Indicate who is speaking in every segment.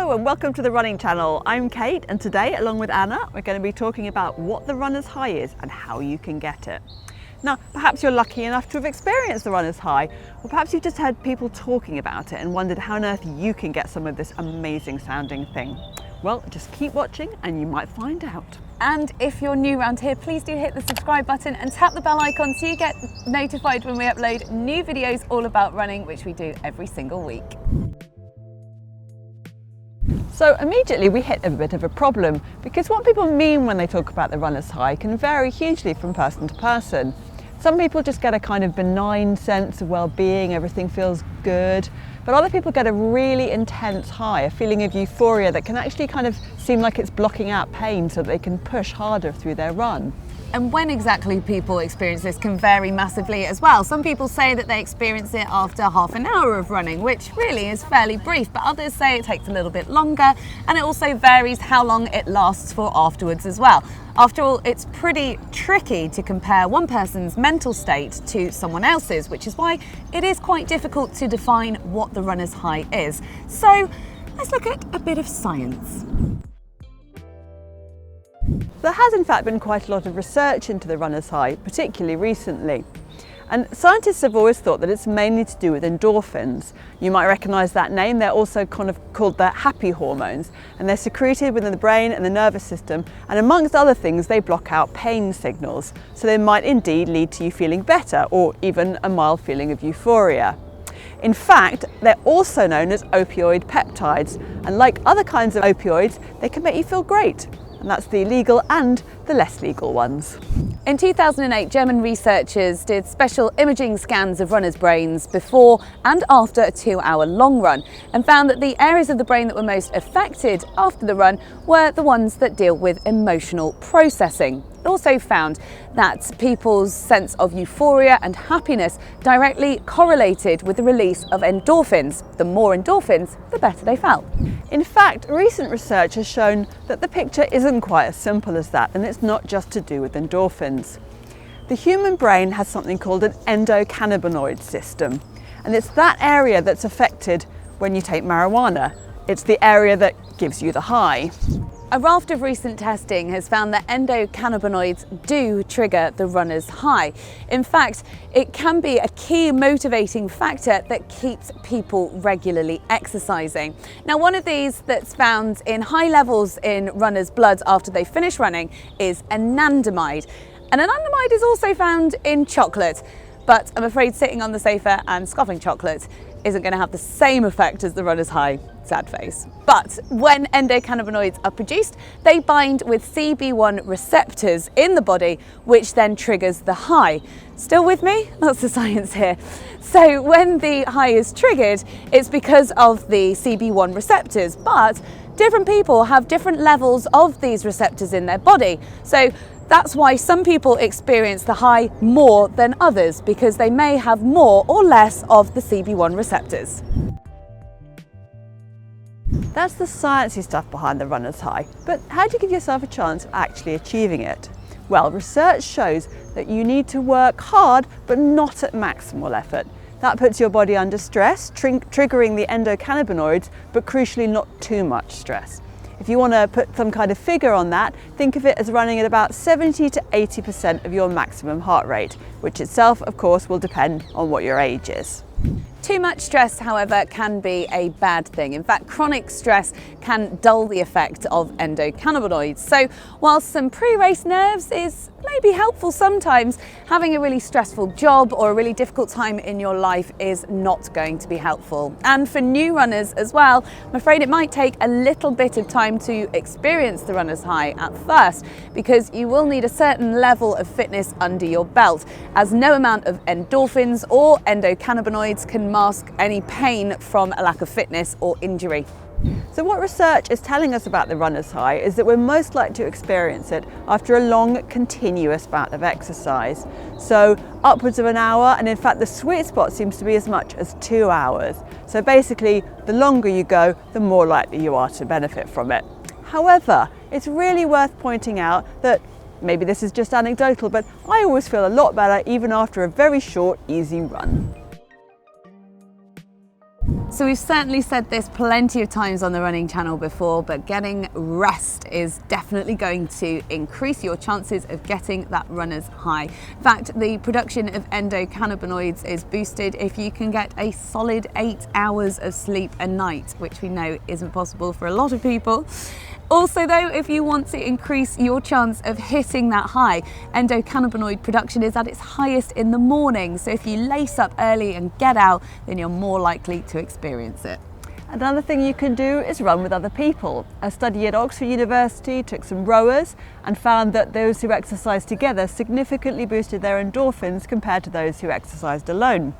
Speaker 1: Hello and welcome to the Running Channel. I'm Kate, and today, along with Anna, we're going to be talking about what the runner's high is and how you can get it. Now, perhaps you're lucky enough to have experienced the runner's high, or perhaps you've just heard people talking about it and wondered how on earth you can get some of this amazing sounding thing. Well, just keep watching and you might find out.
Speaker 2: And if you're new around here, please do hit the subscribe button and tap the bell icon so you get notified when we upload new videos all about running, which we do every single week.
Speaker 1: So immediately we hit a bit of a problem, because what people mean when they talk about the runner's high can vary hugely from person to person. Some people just get a kind of benign sense of well-being, everything feels good, but other people get a really intense high, a feeling of euphoria that can actually kind of seem like it's blocking out pain so that they can push harder through their run.
Speaker 2: And when exactly people experience this can vary massively as well. Some people say that they experience it after half an hour of running, which really is fairly brief, but others say it takes a little bit longer, and it also varies how long it lasts for afterwards as well. After all, it's pretty tricky to compare one person's mental state to someone else's, which is why it is quite difficult to define what the runner's high is. So let's look at a bit of science.
Speaker 1: There has in fact been quite a lot of research into the runner's high, particularly recently. And scientists have always thought that it's mainly to do with endorphins. You might recognise that name. They're also kind of called the happy hormones, and they're secreted within the brain and the nervous system, and amongst other things they block out pain signals, so they might indeed lead to you feeling better or even a mild feeling of euphoria. In fact, they're also known as opioid peptides, and like other kinds of opioids, they can make you feel great. And that's the legal and the less legal ones.
Speaker 2: In 2008, German researchers did special imaging scans of runners' brains before and after a 2-hour long run, and found that the areas of the brain that were most affected after the run were the ones that deal with emotional processing. It also found that people's sense of euphoria and happiness directly correlated with the release of endorphins. The more endorphins, the better they felt.
Speaker 1: In fact, recent research has shown that the picture isn't quite as simple as that, and it's not just to do with endorphins. The human brain has something called an endocannabinoid system, and it's that area that's affected when you take marijuana. It's the area that gives you the high.
Speaker 2: A raft of recent testing has found that endocannabinoids do trigger the runner's high. In fact, it can be a key motivating factor that keeps people regularly exercising. Now, one of these that's found in high levels in runners' blood after they finish running is anandamide. And anandamide is also found in chocolate, but I'm afraid sitting on the sofa and scoffing chocolate isn't going to have the same effect as the runner's high. Sad face. But when endocannabinoids are produced, they bind with CB1 receptors in the body, which then triggers the high. Still with me? That's the science here. So when the high is triggered, it's because of the CB1 receptors, but different people have different levels of these receptors in their body. So that's why some people experience the high more than others, because they may have more or less of the CB1 receptors.
Speaker 1: That's the sciencey stuff behind the runner's high, but how do you give yourself a chance of actually achieving it? Well, research shows that you need to work hard, but not at maximal effort. That puts your body under stress, triggering the endocannabinoids, but crucially not too much stress. If you want to put some kind of figure on that, think of it as running at about 70 to 80% of your maximum heart rate, which itself, of course, will depend on what your age is.
Speaker 2: Too much stress, however, can be a bad thing. In fact, chronic stress can dull the effect of endocannabinoids. So whilst some pre-race nerves is maybe helpful sometimes, having a really stressful job or a really difficult time in your life is not going to be helpful. And for new runners as well, I'm afraid it might take a little bit of time to experience the runner's high at first, because you will need a certain level of fitness under your belt, as no amount of endorphins or endocannabinoids can mask any pain from a lack of fitness or injury.
Speaker 1: So what research is telling us about the runner's high is that we're most likely to experience it after a long, continuous bout of exercise. So upwards of an hour, and in fact the sweet spot seems to be as much as 2 hours. So basically, the longer you go, the more likely you are to benefit from it. However, it's really worth pointing out that maybe this is just anecdotal, but I always feel a lot better even after a very short, easy run.
Speaker 2: So we've certainly said this plenty of times on the running channel before, but getting rest is definitely going to increase your chances of getting that runner's high. In fact, the production of endocannabinoids is boosted if you can get a solid 8 hours of sleep a night, which we know isn't possible for a lot of people. Also though, if you want to increase your chance of hitting that high, endocannabinoid production is at its highest in the morning. So if you lace up early and get out, then you're more likely to experience it.
Speaker 1: Another thing you can do is run with other people. A study at Oxford University took some rowers and found that those who exercised together significantly boosted their endorphins compared to those who exercised alone.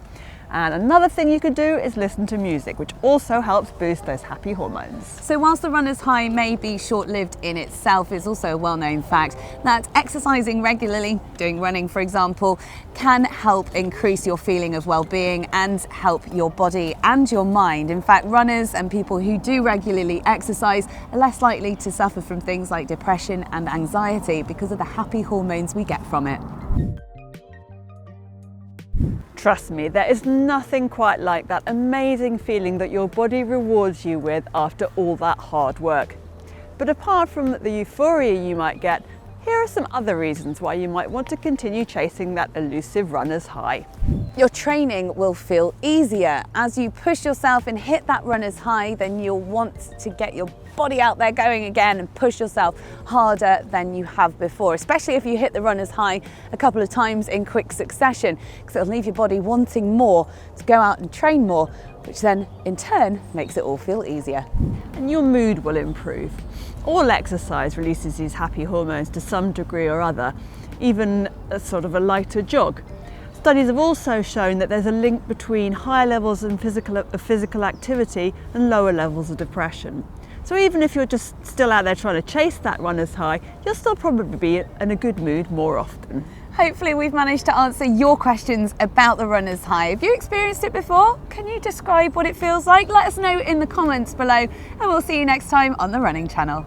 Speaker 1: And another thing you could do is listen to music, which also helps boost those happy hormones.
Speaker 2: So whilst the runner's high may be short-lived in itself, it's also a well-known fact that exercising regularly, doing running for example, can help increase your feeling of well-being and help your body and your mind. In fact, runners and people who do regularly exercise are less likely to suffer from things like depression and anxiety because of the happy hormones we get from it.
Speaker 1: Trust me, there is nothing quite like that amazing feeling that your body rewards you with after all that hard work. But apart from the euphoria you might get, here are some other reasons why you might want to continue chasing that elusive runner's high.
Speaker 2: Your training will feel easier. As you push yourself and hit that runner's high, then you'll want to get your body out there going again and push yourself harder than you have before, especially if you hit the runner's high a couple of times in quick succession, because it'll leave your body wanting more to go out and train more, which then in turn makes it all feel easier.
Speaker 1: And your mood will improve. All exercise releases these happy hormones to some degree or other, even a sort of a lighter jog. Studies have also shown that there's a link between higher levels of physical activity and lower levels of depression. So even if you're just still out there trying to chase that runner's high, you'll still probably be in a good mood more often.
Speaker 2: Hopefully we've managed to answer your questions about the runner's high. Have you experienced it before? Can you describe what it feels like? Let us know in the comments below, and we'll see you next time on the Running Channel.